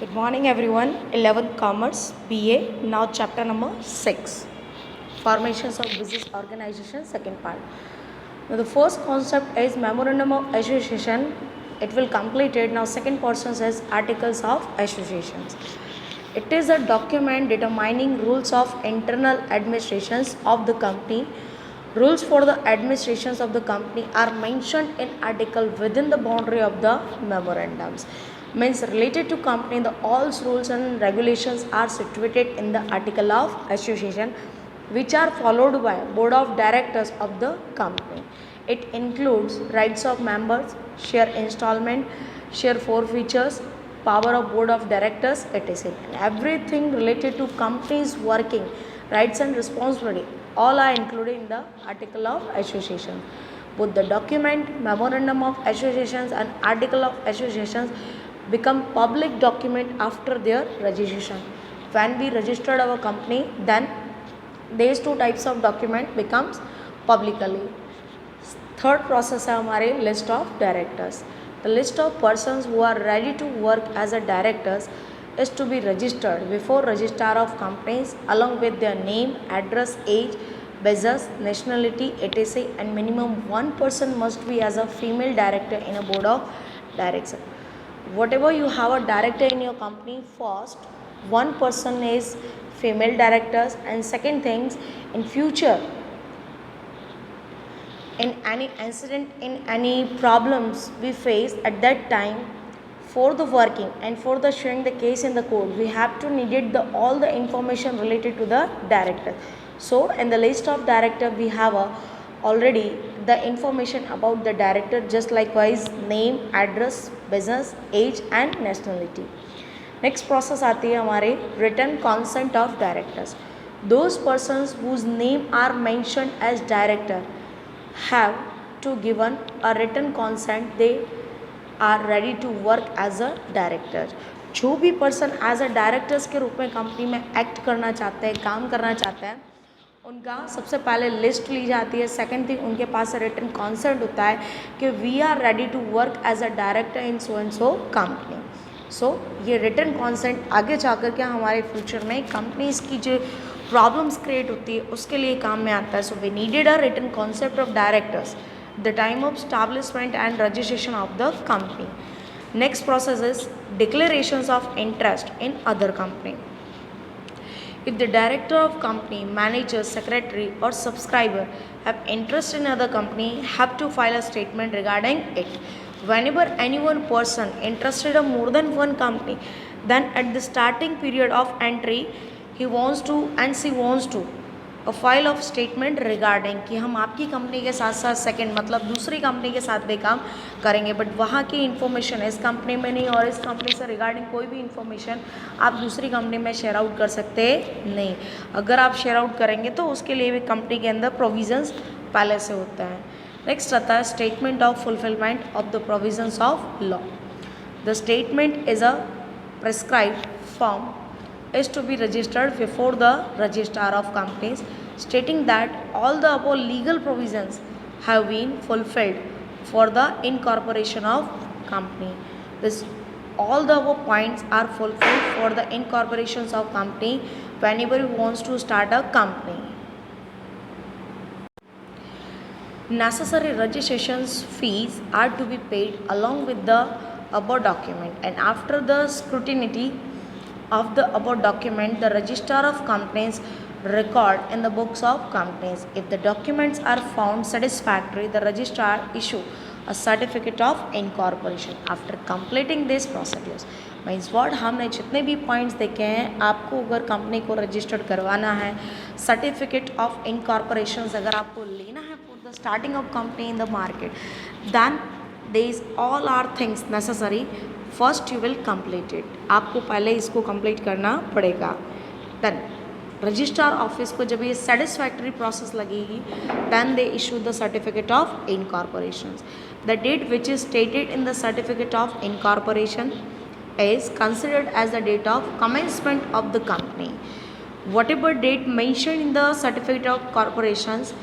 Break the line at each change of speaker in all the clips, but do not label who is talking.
Good morning everyone. 11th Commerce BA. Now chapter number 6. Formations of Business Organization, second part. Now the first concept is Memorandum of Association. It will complete it. Now second portion says Articles of Associations. It is a document determining rules of internal administrations of the company. Rules for the administrations of the company are mentioned in article within the boundary of the memorandums. Means related to company, the all rules and regulations are situated in the article of association, which are followed by board of directors of the company. It includes rights of members, share installment, share forfeitures, power of board of directors, etc. Everything related to company's working, rights and responsibility, all are included in the article of association. Both the document, memorandum of associations and article of associations become public document after their registration. When we registered our company, then these two types of document becomes publicly. Third process है हमारे list of directors. The list of persons who are ready to work as a directors is to be registered before registrar of companies along with their name, address, age, business, nationality, etc. and minimum one person must be as a female director in a board of directors. Whatever you have a director in your company, first one person is female directors, and second things, in future in any incident, in any problems we face at that time, for the working and for the showing the case in the court, we have to needed the all the information related to the director. So in the list of director we have already the information about the director, just likewise name, address, business, age and nationality. Next process आती है हमारे written consent of directors. Those persons whose name are mention as director have to given a written consent they are ready to work as a director. जो भी person as a directors के रूप में company में act करना चाहते हैं, काम करना चाहते हैं, उनका सबसे पहले लिस्ट ली जाती है. सेकंड थिंग, उनके पास रिटन कॉन्सेंट होता है कि we are ready to work as a director in so and so company. So ये रिटन कॉन्सेंट आगे जाकर के हमारे फ्यूचर में कंपनीज की जो प्रॉब्लम्स क्रिएट होती है उसके लिए काम में आता है. So we needed a written concept of directors the time of establishment and registration of the company. Next process is declarations of interest in other company. If the director of company, manager, secretary or subscriber have interest in other company, have to file a statement regarding it. Whenever any one person interested in more than one company, then at the starting period of entry, he wants to and she wants to a file of statement regarding कि हम आपकी company के साथ साथ second मतलब दूसरी company के साथ भी काम करेंगे, बट वहाँ की इन्फॉर्मेशन इस कंपनी में नहीं और इस कंपनी से रिगार्डिंग कोई भी इन्फॉर्मेशन आप दूसरी कंपनी में शेयर आउट कर सकते नहीं. अगर आप शेयर आउट करेंगे तो उसके लिए भी कंपनी के अंदर प्रोविजंस पहले से होता है. नेक्स्ट आता है statement of fulfilment of the provisions of law. The statement is a prescribed form is to be registered before the registrar of companies, stating that all the above legal provisions have been fulfilled for the incorporation of company. This all the above points are fulfilled for the incorporations of company whenever he wants to start a company. Necessary registrations fees are to be paid along with the above document, and after the scrutiny of the above document, the registrar of companies record in the books of companies. If the documents are found satisfactory, the registrar issue a certificate of incorporation. After completing these procedures, means what, हमने जितने भी points देखे हैं, आपको अगर company को registered करवाना है, सर्टिफिकेट ऑफ इनकॉर्पोरेशन अगर आपको लेना है for the starting of company in the market, then these all are things necessary. First you will complete it. आपको पहले इसको कंप्लीट करना पड़ेगा. देन रजिस्ट्रार ऑफिस को जब ये सेटिस्फैक्ट्री प्रोसेस लगेगी, then they issue the certificate of incorporation. The date which is stated in the certificate of incorporation is considered as the date of commencement of the company. Whatever date mentioned in the certificate of corporations,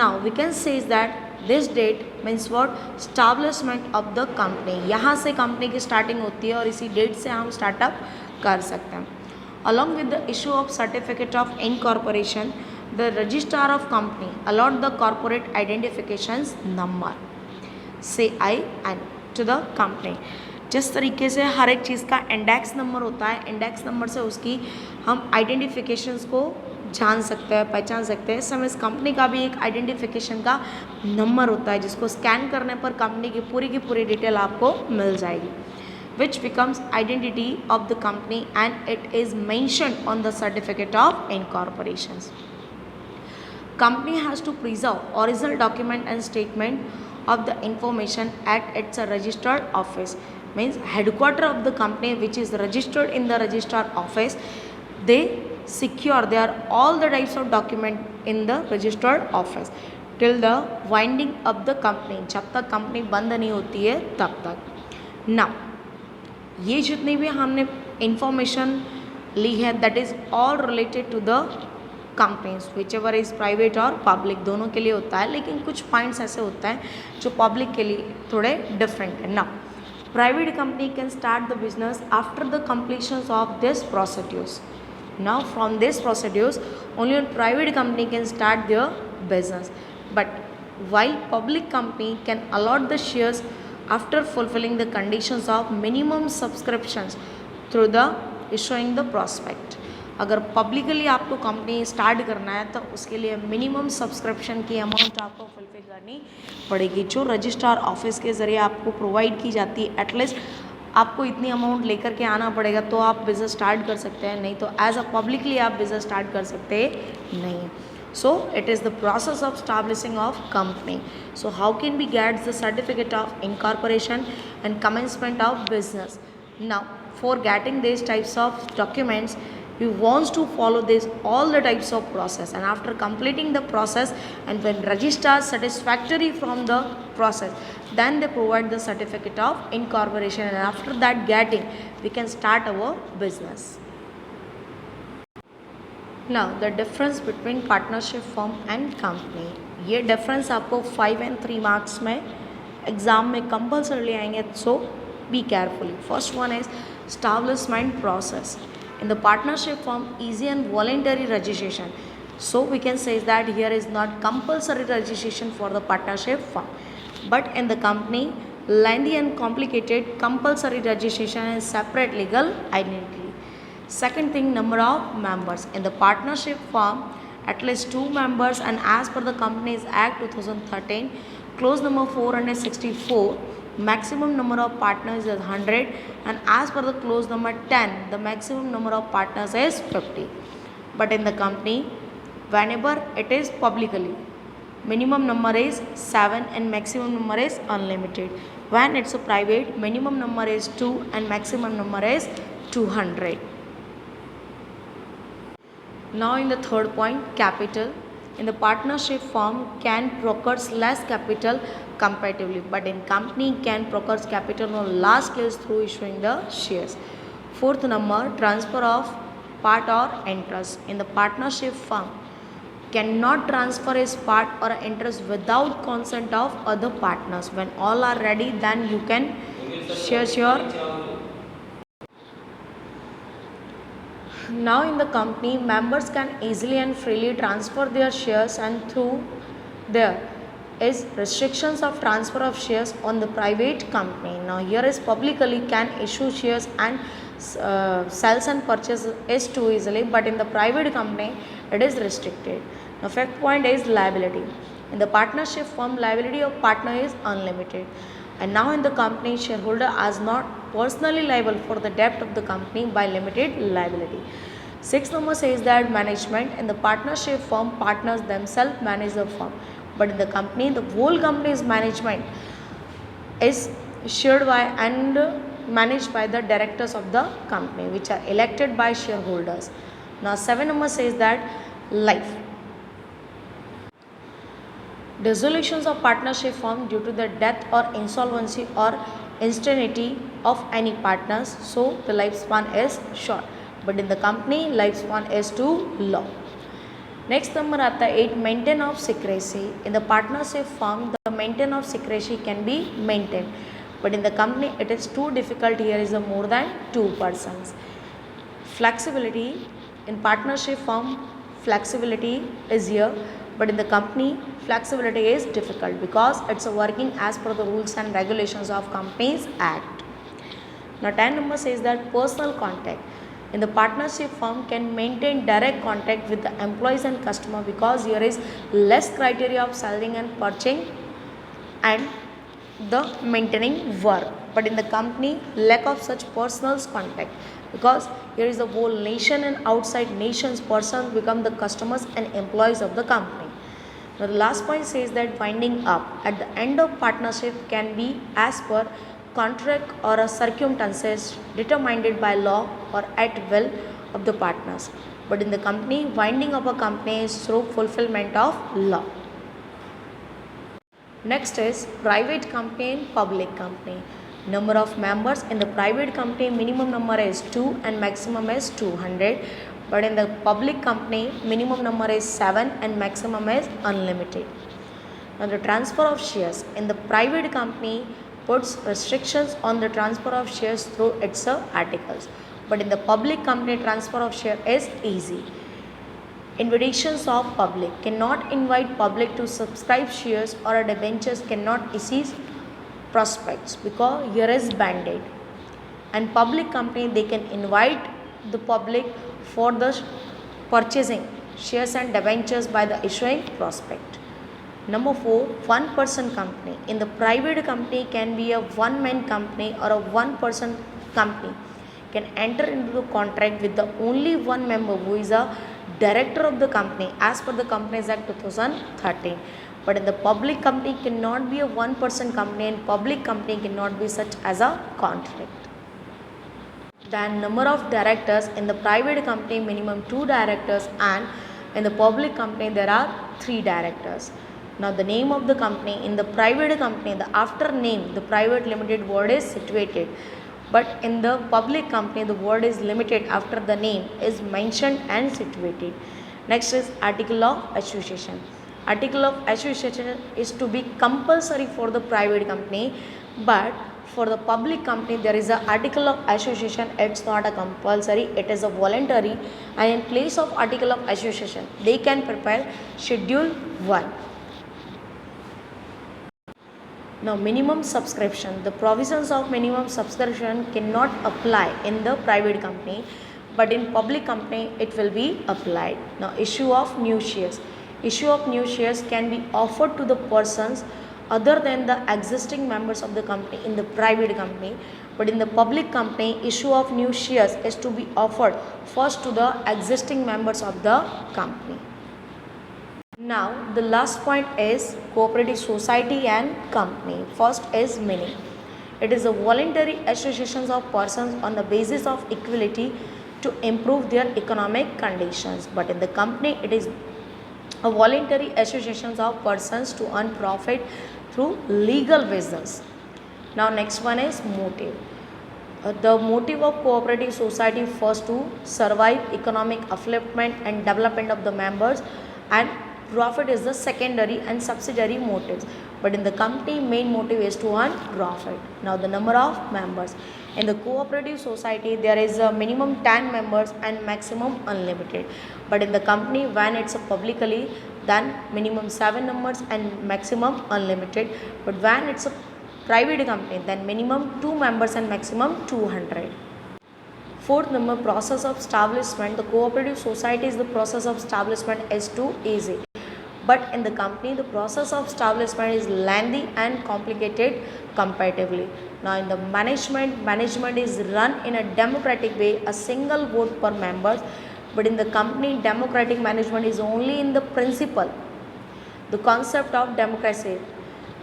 now we can say that this that means what, establishment of the company. यहाँ से company की starting होती है और इसी date से हम startup कर सकते हैं. Along with the issue of certificate of incorporation, the registrar of company allot the corporate identifications number CIN to the company. जिस तरीके से हर एक चीज़ का इंडेक्स नंबर होता है, इंडेक्स नंबर से उसकी हम आइडेंटिफिकेशंस को जान सकते हैं, पहचान सकते हैं. समय इस कंपनी का भी एक आइडेंटिफिकेशन का नंबर होता है जिसको स्कैन करने पर कंपनी की पूरी डिटेल आपको मिल जाएगी, which becomes identity of the company and it is mentioned on the certificate of incorporation. Company has to preserve original document and statement of the information at its registered office. Means headquarter of the company which is registered in the registrar office, they secure their all the types of document in the registered office till the winding of the company. जब तक company बंद नहीं होती है तब तक. Now ये जितनी भी हमने इंफॉर्मेशन ली है that is all related to the companies whichever is private और पब्लिक, दोनों के लिए होता है, लेकिन कुछ पॉइंट्स ऐसे होते हैं जो पब्लिक के लिए थोड़े डिफरेंट है. Now private company can start the business after the completion of this procedures. Now from this procedures only private company can start their business, but while public company can allot the shares after fulfilling the conditions of minimum subscriptions through the issuing the prospect. अगर publicly आपको company start करना है तो उसके लिए minimum subscription की amount आपको fulfil करनी पड़ेगी जो रजिस्ट्रार ऑफिस के ज़रिए आपको प्रोवाइड की जाती है. एटलीस्ट आपको इतनी अमाउंट लेकर के आना पड़ेगा तो आप बिज़नेस स्टार्ट कर सकते हैं, नहीं तो एज अ पब्लिकली आप बिज़नेस स्टार्ट कर सकते नहीं. So it is the process of establishing of company. So how can we get the certificate of incorporation and commencement of business? Now for getting these types of documents, we want to follow this all the types of process, and after completing the process and when registrar satisfactory from the process, then they provide the certificate of incorporation, and after that getting we can start our business. Now the difference between partnership firm and company, ये difference आपको 5 and 3 marks में exam में compulsory आएंगे, so be carefully. First one is establishment process. In the partnership firm, easy and voluntary registration. So we can say that here is not compulsory registration for the partnership firm, but in the company, lengthy and complicated compulsory registration and separate legal identity. Second thing, number of members. In the partnership firm, at least 2 members, and as per the Companies Act 2013, clause number 464, maximum number of partners is 100, and as per the clause number 10, the maximum number of partners is 50. But in the company, whenever it is publicly, minimum number is 7 and maximum number is unlimited. When it's a private, minimum number is 2 and maximum number is 200. Now in the third point, capital. In the partnership firm can procure less capital comparatively, but in company can procure capital on large scales through issuing the shares. Fourth number, transfer of part or interest. In the partnership firm, cannot transfer his part or interest without consent of other partners. When all are ready, then you can share your. Now in the company, members can easily and freely transfer their shares, and through there is restrictions of transfer of shares on the private company. Now here is publicly can issue shares and sells and purchase is too easily, but in the private company it is restricted. Now fifth point is liability. In the partnership firm, liability of partner is unlimited. And now in the company, shareholder is not personally liable for the debt of the company by limited liability. Sixth number says that management. In the partnership firm, partners themselves manage the firm, but in the company, the whole company's management is shared by and managed by the directors of the company, which are elected by shareholders. Now 7 number says that life. Dissolutions of partnership firm due to the death or insolvency or insanity of any partners, so the lifespan is short, but in the company lifespan is too long. Next number आता है 8, maintain of secrecy. In the partnership firm, the maintain of secrecy can be maintained, but in the company it is too difficult. Here is a more than 2 persons. Flexibility in partnership firm, flexibility is here, but in the company flexibility is difficult because it's working as per the rules and regulations of Companies Act. Now 10 number says that personal contact. In the partnership firm can maintain direct contact with the employees and customer because here is less criteria of selling and purchasing and the maintaining work. But in the company, lack of such personal contact because here is the whole nation and outside nations persons become the customers and employees of the company. Now the last point says that winding up at the end of partnership can be as per contract or a circumstances determined by law or at will of the partners. But in the company, winding up a company is through fulfillment of law. Next is private company and public company. Number of members in the private company, minimum number is 2 and maximum is 200. But in the public company, minimum number is 7 and maximum is unlimited. Now the transfer of shares in the private company puts restrictions on the transfer of shares through its articles. But in the public company, transfer of share is easy. Invitations of public cannot invite public to subscribe shares or debentures cannot issue prospects because here is banded. And public company they can invite the public for the purchasing shares and debentures by the issuing prospect. Number 4, one person company. In the private company can be a one man company or a one person company can enter into the contract with the only one member who is a director of the company as per the Companies Act 2013. But in the public company cannot be a one person company and public company cannot be such as a contract. Then number of directors in the private company minimum 2 directors and in the public company there are 3 directors. Now the name of the company in the private company the after name the private limited word is situated, but in the public company the word is limited after the name is mentioned and situated. Next is article of association. Article of association is to be compulsory for the private company, but for the public company there is an article of association. It's not a compulsory, it is a voluntary, and in place of article of association they can prepare schedule 1. Now minimum subscription. The provisions of minimum subscription cannot apply in the private company, but in public company it will be applied. Now issue of new shares. Issue of new shares can be offered to the persons other than the existing members of the company in the private company, but in the public company issue of new shares is to be offered first to the existing members of the company. Now the last point is cooperative society and company. First is meaning. It is a voluntary associations of persons on the basis of equality to improve their economic conditions, but in the company it is a voluntary associations of persons to earn profit through legal business. Now next one is motive. The motive of cooperative society first to survive economic upliftment and development of the members, and profit is the secondary and subsidiary motives, but in the company main motive is to earn profit. Now the number of members in the cooperative society there is a minimum 10 members and maximum unlimited, but in the company when it's a publicly then minimum 7 members and maximum unlimited, but when it's a private company then minimum 2 members and maximum 200. Fourth number, process of establishment. The cooperative society is the process of establishment is too easy, but in the company the process of establishment is lengthy and complicated comparatively. Now in the management is run in a democratic way, a single vote per members, but in the company democratic management is only in the principle. The concept of democracy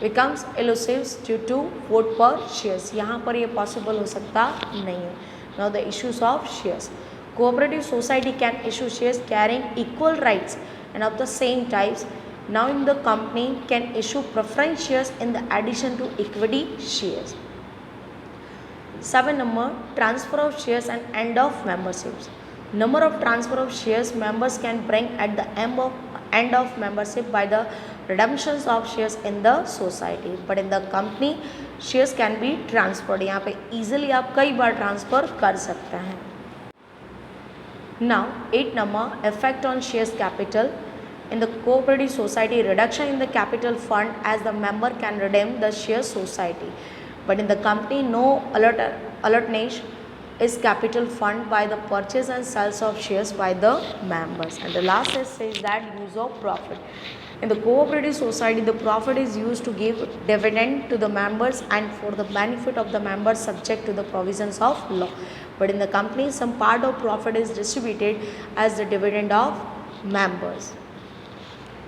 becomes elusive due to vote per shares. यहाँ पर ये possible हो सकता नहीं है. Now the issues of shares. Cooperative society can issue shares carrying equal rights and of the same types. Now in the company can issue preference shares in the addition to equity shares. 7 number, transfer of shares and end of memberships. Number of transfer of shares members can bring at the end of membership by the redemptions of shares in the society, but in the company shares can be transferred. यहाँ पे easily आप कई बार transfer कर सकते हैं. Now, 8 number effect on shares capital. In the cooperative society, reduction in the capital fund as the member can redeem the share society. But in the company, no alertness is capital fund by the purchase and sales of shares by the members. And the last says that use of profit. In the cooperative society, the profit is used to give dividend to the members and for the benefit of the members subject to the provisions of law. But in the company, some part of profit is distributed as the dividend of members.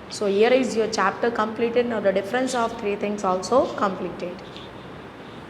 So here is your chapter completed. Now the difference of three things also completed.